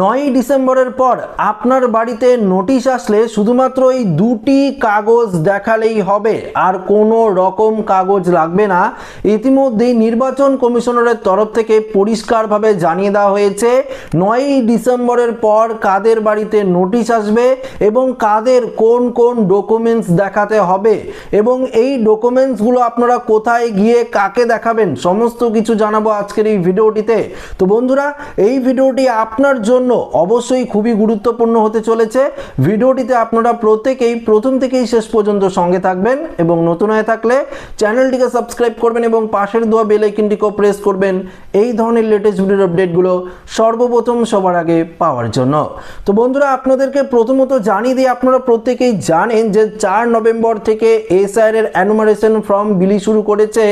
9ই ডিসেম্বরের পর আপনার বাড়িতে নোটিশ আসলে শুধুমাত্র এই দুটি কাগজ দেখালেই হবে, আর কোনো রকম কাগজ লাগবে না। ইতিমধ্যেই নির্বাচন কমিশনারের তরফ থেকে পরিষ্কারভাবে জানিয়ে দেওয়া হয়েছে 9ই ডিসেম্বরের পর কাদের বাড়িতে নোটিশ আসবে এবং কাদের কোন কোন ডকুমেন্টস দেখাতে হবে এবং এই ডকুমেন্টসগুলো আপনারা কোথায় গিয়ে কাকে দেখাবেন সমস্ত কিছু জানাবো আজকের এই ভিডিওটিতে। তো বন্ধুরা, এই ভিডিওটি আপনার জন্য অবশ্যই খুবই গুরুত্বপূর্ণ হতে চলেছে। ভিডিওটিতে আপনারা প্রত্যেকেই প্রথম থেকেই শেষ পর্যন্ত সঙ্গে থাকবেন এবং নতুন হয়ে থাকলে চ্যানেলটিকে সাবস্ক্রাইব করবেন এবং পাশের দেওয়া বেল আইকনটিকেও প্রেস করবেন এই ধরনের লেটেস্ট ভিডিওর আপডেটগুলো সর্বপ্রথম সবার আগে পাওয়ার জন্য। তো বন্ধুরা, আপনাদেরকে প্রথমত জানিয়ে দিই, আপনারা প্রত্যেকেই জানেন যে 4 নভেম্বর থেকে এসআইআর এর এনুমারেশন ফর্ম বিলি শুরু করেছে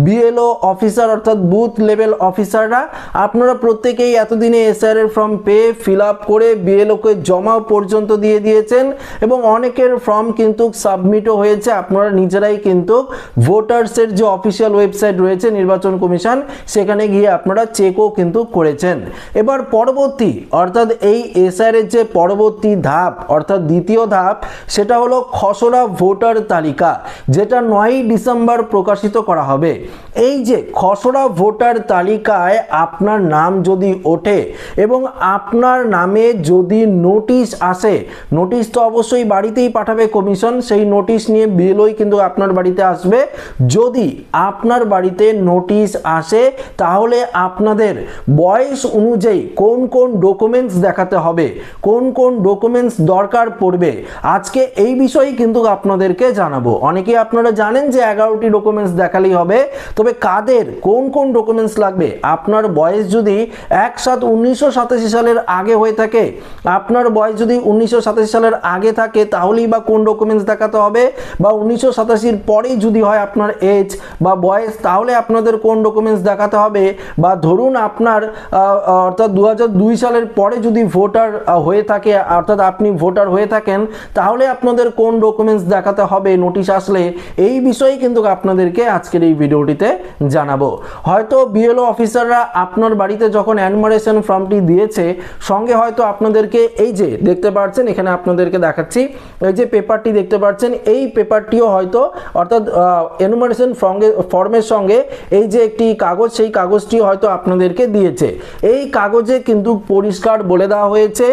বিএলও অফিসার অর্থাৎ বুথ লেভেল অফিসাররা। আপনারা প্রত্যেকেই এতদিনে এসআইআর এর ফর্ম পেয়ে ফিল আপ করে বিএলওকে জমা পর্যন্ত দিয়ে দিয়েছেন এবং অনেকের ফর্ম কিন্তু সাবমিটও হয়েছে। আপনারা নিজেরাই কিন্তু ভোটার্সের যে অফিসিয়াল ওয়েবসাইট রয়েছে নির্বাচন কমিশন, সেখানে গিয়ে আপনারা চেকও কিন্তু করেছেন। এবার পরবর্তী অর্থাৎ এই এসআইআর এর যে পরবর্তী ধাপ অর্থাৎ দ্বিতীয় ধাপ, সেটা হলো খসড়া ভোটার তালিকা, যেটা 9ই ডিসেম্বর প্রকাশিত করা হবে। এই যে খসড়া ভোটার তালিকায় আপনার নাম যদি ওঠে এবং আপনার নামে যদি নোটিশ আসে, নোটিশ তো অবশ্যই বাড়িতেই পাঠাবে কমিশন, সেই নোটিশ নিয়ে বিএলওই কিন্তু আপনার বাড়িতে আসবে। যদি আপনার বাড়িতে নোটিশ আসে তাহলে আপনাদের বয়স অনুযায়ী কোন কোন ডকুমেন্টস দেখাতে হবে, কোন কোন ডকুমেন্টস দরকার পড়বে, আজকে এই বিষয়ে কিন্তু আপনাদেরকে জানাবো। অনেকেই আপনারা জানেন যে 11টি ডকুমেন্টস দেখালেই হবে, তবে কাদের কোন কোন ডকুমেন্টস লাগবে, আপনার বয়স যদি 1/7/1987 সালের আগে হয়ে থাকে, আপনার বয়স যদি 1987 সালের আগে থাকে তাহলেই বা কোন ডকুমেন্টস দেখাতে হবে, বা 1987 পরেই যদি হয় আপনার এজ বা বয়স তাহলে আপনাদের কোন ডকুমেন্টস দেখাতে হবে, বা ধরুন আপনার অর্থাৎ 2002 সালের পরে যদি ভোটার হয়ে থাকে অর্থাৎ আপনি ভোটার হয়ে থাকেন তাহলে আপনাদের কোন ডকুমেন্টস দেখাতে হবে নোটিশ আসলে, এই বিষয়ে কিন্তু আপনাদেরকে আজকের এই ভিডিওটিতে জানাবো। হয়তো বিএলও অফিসাররা আপনার বাড়িতে যখন এনুমারেশন ফর্মটি দিয়েছে সঙ্গে হয়তো আপনাদেরকে এই যে দেখতে পাচ্ছেন এখানে আপনাদেরকে দেখাচ্ছি, এই যে পেপারটি দেখতে পাচ্ছেন এই পেপারটিও হয়তো অর্থাৎ এনুমারেশন ফর্মের সঙ্গে এই যে একটি কাগজ, সেই কাগজটি হয়তো আপনাদেরকে দিয়েছে। এই কাগজে কিন্তু পরিষ্কার বলে দেওয়া হয়েছে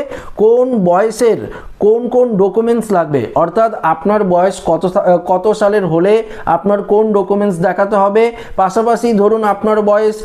কোন বয়সের কোন কোন ডকুমেন্টস লাগবে, অর্থাৎ আপনার বয়স কত সালের হলে আপনার কোন ডকুমেন্টস দেখাতে হবে। পাশাপাশি ধরুন আপনার বয়স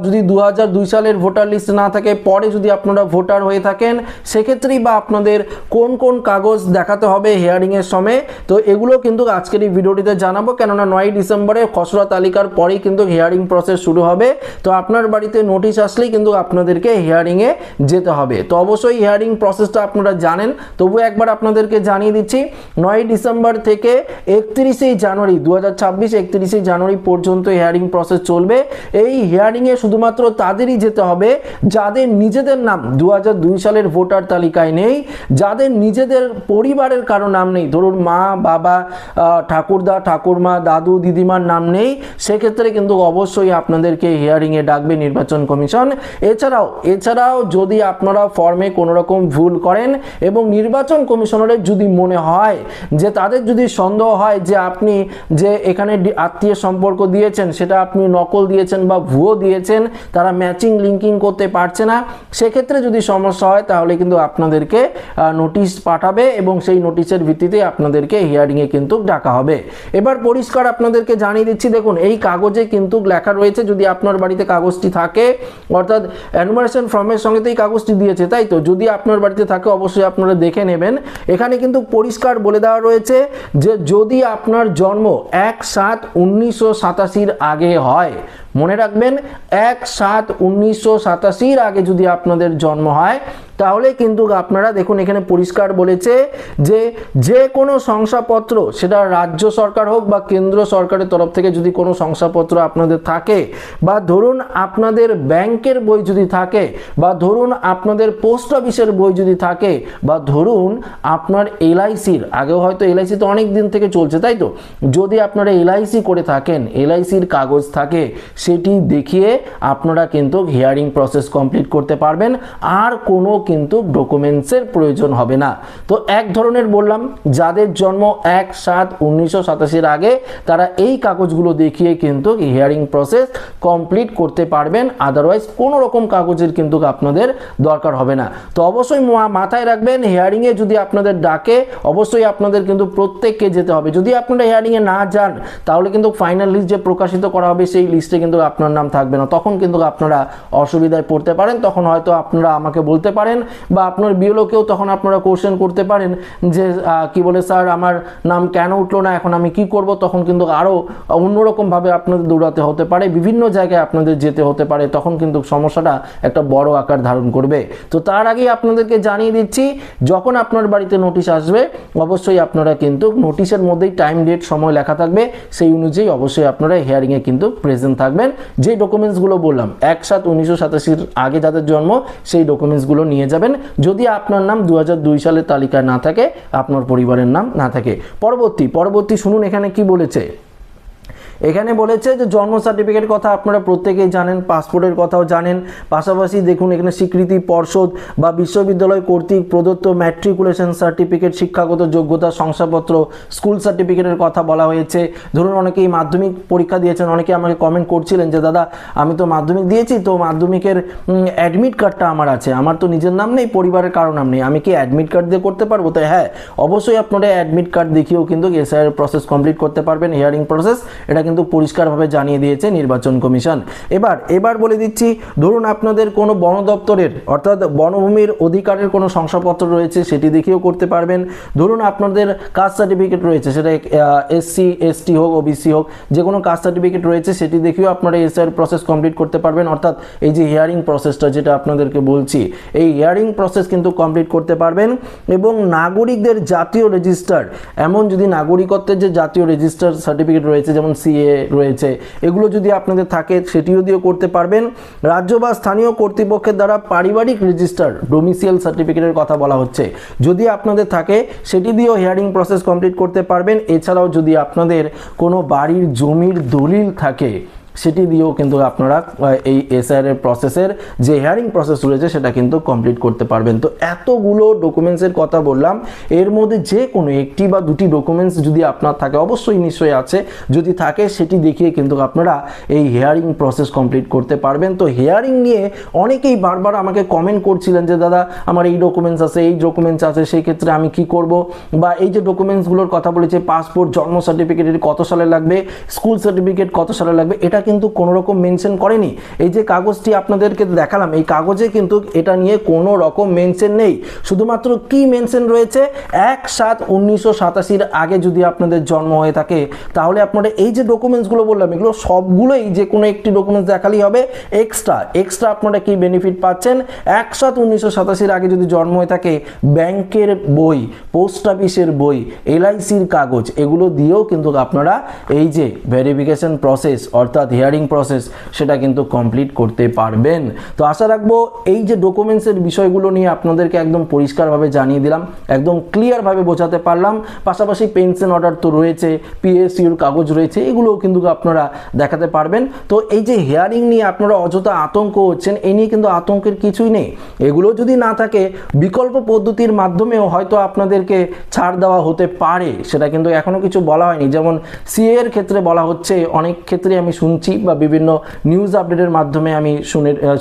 যদি 2002 সালের ভোটার লিস্ট না থাকে, পরে যদি আপনারা ভোটার হয়ে থাকেন সেক্ষেত্রেই বা আপনাদের কোন কোন কাগজ দেখাতে হবে হিয়ারিংয়ের সময়। তো এগুলো কিন্তু আজকের এই ভিডিওটিতে জানাবো, কেননা 9ই ডিসেম্বরে খসড়া তালিকার পরেই কিন্তু হিয়ারিং প্রসেস শুরু হবে। তো আপনার বাড়িতে নোটিশ আসলেই কিন্তু আপনাদেরকে হিয়ারিংয়ে যেতে হবে। তো অবশ্যই হিয়ারিং প্রসেসটা আপনারা জানেন, তবু একবার আপনাদেরকে জানিয়ে দিচ্ছি 9ই ডিসেম্বর থেকে 31শে জানুয়ারি 2026 31শে জানুয়ারি পর্যন্ত হিয়ারিং প্রসেস চলবে। এই হিয়ারিংয়ে শুধুমাত্র তাদেরই যেতে হবে যাদের নিজেদের নাম 2002 সালের ভোটার তালিকায় নেই, যাদের নিজেদের পরিবারের কারো নাম নেই, ধরুন মা বাবা ঠাকুরদা ঠাকুরমা দাদু দিদিমার নাম নেই, সেক্ষেত্রে কিন্তু অবশ্যই আপনাদেরকে হিয়ারিংয়ে ডাকবে নির্বাচন কমিশন। এছাড়াও যদি আপনারা ফর্মে কোনো রকম ভুল করেন এবং নির্বাচন কমিশনারের যদি মনে হয় যে তাদের যদি সন্দেহ হয় যে আপনি যে এখানে আত্মীয় সম্পর্ক দিয়েছেন সেটা আপনি নকল দিয়েছেন বা ভুয়ো দিয়েছেন, তারা ম্যাচিং লিঙ্কিং করতে পারছে না, সেক্ষেত্রে যদি সমস্যা হয় তাহলে কিন্তু আপনাদেরকে নোটিশ পাঠাবে এবং সেই নোটিশের ভিত্তিতে আপনাদেরকে হিয়ারিংয়ে কিন্তু ডাকা হবে। এবার পরিষ্কার আপনাদেরকে জানিয়ে দিচ্ছি, দেখুন এই কাগজে কিন্তু লেখা রয়েছে, যদি আপনার বাড়িতে কাগজটি থাকে অর্থাৎ এনুমারেশন ফর্মের সঙ্গে তো এই কাগজটি দিয়েছে তাই তো, যদি আপনার বাড়িতে থাকে অবশ্যই আপনারা দেখে নেবেন। এখানে কিন্তু পরিষ্কার বলে দেওয়া রয়েছে যে যদি আপনার জন্ম 1/7/1987 আগে হয়, মনে রাখবেন 1/7/1987 আগে যদি আপনাদের জন্ম হয় তাহলে কিন্তু আপনারা দেখুন এখানে পরিষ্কার বলেছে যে কোনো শংসাপত্র, সেটা রাজ্য সরকার হোক বা কেন্দ্র সরকারের তরফ থেকে যদি কোনো শংসাপত্র আপনাদের থাকে, বা ধরুন আপনাদের ব্যাংকের বই যদি থাকে, বা ধরুন আপনাদের পোস্ট অফিসের বই যদি থাকে, বা ধরুন আপনার এলআইসির, আগেও হয়তো এলআইসি তো অনেক দিন থেকে চলছে তাই তো, যদি আপনারা এলআইসি করে থাকেন এলআইসির কাগজ থাকে, সেটি দেখিয়ে আপনারা কিন্তু হিয়ারিং প্রসেস কমপ্লিট করতে পারবেন। আর কোনো কিন্তু ডকুমেন্টসের প্রয়োজন হবে না। তো এক ধরনের বললাম, যাদের জন্ম 1/7/1987 আগে তারা এই কাগজগুলো দেখিয়ে কিন্তু হিয়ারিং প্রসেস কমপ্লিট করতে পারবেন, আদারওয়াইজ কোনো রকম কাগজের কিন্তু আপনাদের দরকার হবে না। তো অবশ্যই মাথায় রাখবেন, হিয়ারিংয়ে যদি আপনাদের ডাকে অবশ্যই আপনাদের কিন্তু প্রত্যেককে যেতে হবে। যদি আপনারা হিয়ারিংয়ে না যান তাহলে কিন্তু ফাইনাল লিস্ট যে প্রকাশিত করা হবে সেই লিস্টে কিন্তু আপনার নাম থাকবে না, তখন কিন্তু আপনারা অসুবিধায় পড়তে পারেন। তখন হয়তো আপনারা আমাকে বলতে পারেন বা আপনার বিএলওকেও তখন আপনারা কোশ্চেন করতে পারেন যে কি বলে স্যার আমার নাম কেন উঠলো না, এখন আমি কি করব। তখন কিন্তু আরও অন্যরকমভাবে আপনাদের দৌড়াতে হতে পারে, বিভিন্ন জায়গায় আপনাদের যেতে হতে পারে, তখন কিন্তু সমস্যাটা একটা বড় আকার ধারণ করবে। তো তার আগেই আপনাদেরকে জানিয়ে দিচ্ছি, যখন আপনার বাড়িতে নোটিশ আসবে অবশ্যই আপনারা কিন্তু নোটিশের মধ্যেই টাইম ডেট সময় লেখা থাকবে, সেই অনুযায়ী অবশ্যই আপনারা হিয়ারিংয়ে কিন্তু প্রেজেন্ট থাকবেন। যে ডকুমেন্টসগুলো বললাম 1/7/1987 আগে যাদের জন্ম সেই ডকুমেন্টসগুলো নিয়ে যাবেন, যদি আপনার নাম 2002 সালের তালিকায় না থাকে, আপনার পরিবারের নাম না থাকে। পরবর্তী শুনুন এখানে কি বলেছে। এখানে বলেছে যে জন্ম সার্টিফিকেট কথা আপনারা প্রত্যেকেই জানেন, পাসপোর্টের কথাও জানেন। পাশাপাশি দেখুন এখানে স্বীকৃতি পর্ষদ বা বিশ্ববিদ্যালয় কর্তৃক প্রদত্ত ম্যাট্রিকুলেশন সার্টিফিকেট, শিক্ষাগত যোগ্যতা শংসাপত্র, স্কুল সার্টিফিকেটের কথা বলা হয়েছে। ধরুন অনেকেই মাধ্যমিক পরীক্ষা দিয়েছেন, অনেকে আমাকে কমেন্ট করছিলেন যে দাদা আমি তো মাধ্যমিক দিয়েছি, তো মাধ্যমিকের অ্যাডমিট কার্ডটা আমার আছে, আমার তো নিজের নাম নেই, পরিবারের কারো নাম নেই, আমি কি অ্যাডমিট কার্ড দিয়ে করতে পারবো? তাই হ্যাঁ, অবশ্যই আপনারা অ্যাডমিট কার্ড দেখিয়েও কিন্তু এসআইআর প্রসেস কমপ্লিট করতে পারবেন, হিয়ারিং প্রসেস। এটা কিন্তু পরিষ্কারভাবে জানিয়ে দিয়েছে নির্বাচন কমিশন। এবার বলে দিচ্ছি, ধরুন আপনাদের কোনো বন দপ্তরের অর্থাৎ বনভূমির অধিকারের কোনো শংসাপত্র রয়েছে, সেটি দেখিয়েও করতে পারবেন। ধরুন আপনাদের কাস্ট সার্টিফিকেট রয়েছে, সেটা এসসি এসটি হোক ওবিসি হোক, যে কোনো কাস্ট সার্টিফিকেট রয়েছে সেটি দেখিয়েও আপনারা এসআইআর প্রসেস কমপ্লিট করতে পারবেন। অর্থাৎ এই যে হিয়ারিং প্রসেসটা যেটা আপনাদেরকে বলছি, এই হিয়ারিং প্রসেস কিন্তু কমপ্লিট করতে পারবেন। এবং নাগরিকদের জাতীয় রেজিস্টার, এমন যদি নাগরিকত্বের যে জাতীয় রেজিস্টার সার্টিফিকেট রয়েছে যেমন সিএ রয়েছে, এগুলো যদি আপনাদের থাকে সেটিও দিয়েও করতে পারবেন। রাজ্য বা স্থানীয় কর্তৃপক্ষের দ্বারা পারিবারিক রেজিস্টার ডোমিসিয়াল সার্টিফিকেটের কথা বলা হচ্ছে, যদি আপনাদের থাকে সেটি দিয়েও হিয়ারিং প্রসেস কমপ্লিট করতে পারবেন। এছাড়াও যদি আপনাদের কোনো বাড়ির জমির দলিল থাকে সেটি দিয়েও কিন্তু আপনারা এই এসআইআর প্রসেসের যে হিয়ারিং প্রসেস রয়েছে সেটা কিন্তু কমপ্লিট করতে পারবেন। তো এতগুলো ডকুমেন্টসের কথা বললাম, এর মধ্যে যে কোনো একটি বা দুটি ডকুমেন্টস যদি আপনার থাকে, অবশ্যই নিশ্চয়ই আছে, যদি থাকে সেটি দেখিয়ে কিন্তু আপনারা এই হিয়ারিং প্রসেস কমপ্লিট করতে পারবেন। তো হিয়ারিং নিয়ে অনেকেই বারবার আমাকে কমেন্ট করছিলেন যে দাদা আমার এই ডকুমেন্টস আছে, এই ডকুমেন্টস আছে, সেই ক্ষেত্রে আমি কি করব, বা এই যে ডকুমেন্টসগুলোর কথা বলেছে পাসপোর্ট, জন্ম সার্টিফিকেট কত সালে লাগবে, স্কুল সার্টিফিকেট কত সালে লাগবে, এটা কিন্তু কোনো রকম মেনশন করেনি। এই যে কাগজটি আপনাদেরকে দেখালাম, এই কাগজে কিন্তু এটা নিয়ে কোনো রকম মেনশন নেই। শুধুমাত্র কি মেনশন রয়েছে, 1/7/1987 আগে যদি আপনাদের জন্ম হয়ে থাকে তাহলে আপনারা এই যে ডকুমেন্টসগুলো বললাম এগুলো সবগুলোই যে কোনো একটি ডকুমেন্টস দেখালেই হবে। এক্সট্রা আপনারা কি বেনিফিট পাচ্ছেন, 1/7/1987 আগে যদি জন্ম হয়ে থাকে ব্যাংকের বই, পোস্ট অফিসের বই, এলআইসির কাগজ, এগুলো দিয়েও কিন্তু আপনারা এই যে ভেরিফিকেশন প্রসেস অর্থাৎ হিয়ারিং প্রসেস সেটা কিন্তু কমপ্লিট করতে পারবেন। তো আশা রাখবো এই যে ডকুমেন্টসের বিষয়গুলো নিয়ে আপনাদেরকে একদম পরিষ্কারভাবে জানিয়ে দিলাম, একদম ক্লিয়ারভাবে বোঝাতে পারলাম। পাশাপাশি পেনশন অর্ডার তো রয়েছে, পিএসইউর কাগজ রয়েছে, এগুলোও কিন্তু আপনারা দেখাতে পারবেন। তো এই যে হিয়ারিং নিয়ে আপনারা অযথা আতঙ্ক হচ্ছেন, এই নিয়ে কিন্তু আতঙ্কের কিছুই নেই। এগুলো যদি না থাকে বিকল্প পদ্ধতির মাধ্যমেও হয়তো আপনাদেরকে ছাড় দেওয়া হতে পারে, সেটা কিন্তু এখনো কিছু বলা হয়নি। যেমন সিএ এর ক্ষেত্রে বলা হচ্ছে, অনেক ক্ষেত্রে আমি শুনছি বা বিভিন্ন নিউজ আপডেটের মাধ্যমে আমি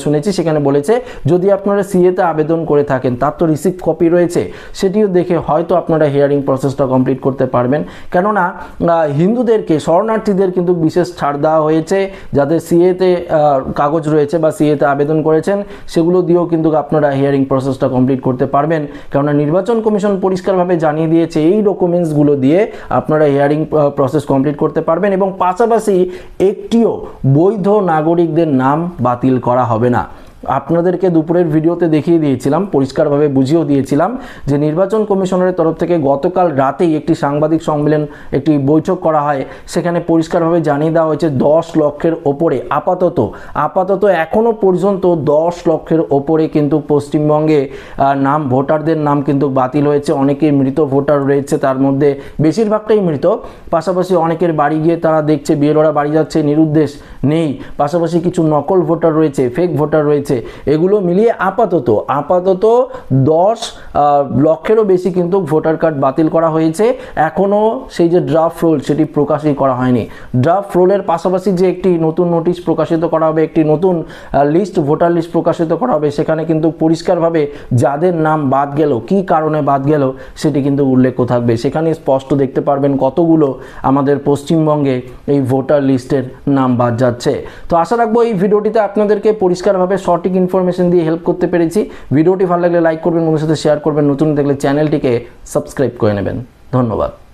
শুনেছি, সেখানে বলেছে যদি আপনারা সিএতে আবেদন করে থাকেন তার তো রিসিপ্ট কপি রয়েছে, সেটিও দেখে হয়তো আপনারা হিয়ারিং প্রসেসটা কমপ্লিট করতে পারবেন। কেননা হিন্দুদেরকে, শরণার্থীদের কিন্তু বিশেষ ছাড় দেওয়া হয়েছে, যাদের সিএতে কাগজ রয়েছে বা সিএতে আবেদন করেছেন সেগুলো দিয়েও কিন্তু আপনারা হিয়ারিং প্রসেসটা কমপ্লিট করতে পারবেন। কেননা নির্বাচন কমিশন পরিষ্কারভাবে জানিয়ে দিয়েছে এই ডকুমেন্টসগুলো দিয়ে আপনারা হিয়ারিং প্রসেস কমপ্লিট করতে পারবেন। এবং পাশাপাশি একটিও বৈধ নাগরিকদের নাম বাতিল করা হবে না। আপনাদেরকে দুপুরের ভিডিওতে দেখিয়ে দিয়েছিলাম, পরিষ্কারভাবে বুঝিয়েও দিয়েছিলাম যে নির্বাচন কমিশনের তরফ থেকে গতকাল রাতেই একটি সাংবাদিক সম্মেলন, একটি বৈঠক করা হয়, সেখানে পরিষ্কারভাবে জানিয়ে দেওয়া হয়েছে 10 লক্ষের ওপরে আপাতত এখনো পর্যন্ত 10 লক্ষের ওপরে কিন্তু পশ্চিমবঙ্গে নাম, ভোটারদের নাম কিন্তু বাতিল হয়েছে। অনেকেই মৃত ভোটার রয়েছে, তার মধ্যে বেশিরভাগটাই মৃত। পাশাপাশি অনেকের বাড়ি গিয়ে তারা দেখছে বিএলওরা বাড়ি যাচ্ছে, নিরুদ্দেশ নেই। পাশাপাশি কিছু নকল ভোটার রয়েছে, ফেক ভোটার রয়েছে, হয়েছে, এগুলো মিলিয়ে আপাতত 10 লক্ষেরও বেশি কিন্তু ভোটার কার্ড বাতিল করা হয়েছে। এখনও সেই যে ড্রাফট রোল সেটি প্রকাশই করা হয়নি। ড্রাফট রোলের পাশাপাশি যে একটি নতুন নোটিশ প্রকাশিত করা হবে, একটি নতুন লিস্ট, ভোটার লিস্ট প্রকাশিত করা হবে, সেখানে কিন্তু পরিষ্কারভাবে যাদের নাম বাদ গেল, কি কারণে বাদ গেল সেটি কিন্তু উল্লেখ থাকবে। সেখানে স্পষ্ট দেখতে পারবেন কতগুলো আমাদের পশ্চিমবঙ্গে এই ভোটার লিস্টের নাম বাদ যাচ্ছে। তো আশা রাখবো এই ভিডিওটিতে আপনাদেরকে পরিষ্কারভাবে সঠিক ইনফরমেশন দিয়ে হেল্প করতে পেরেছি। ভিডিওটি ভালো লাগলে লাইক করবেন, বন্ধুদের সাথে শেয়ার করবেন, নতুন দেখলে চ্যানেলটিকে সাবস্ক্রাইব করে নেবেন। ধন্যবাদ।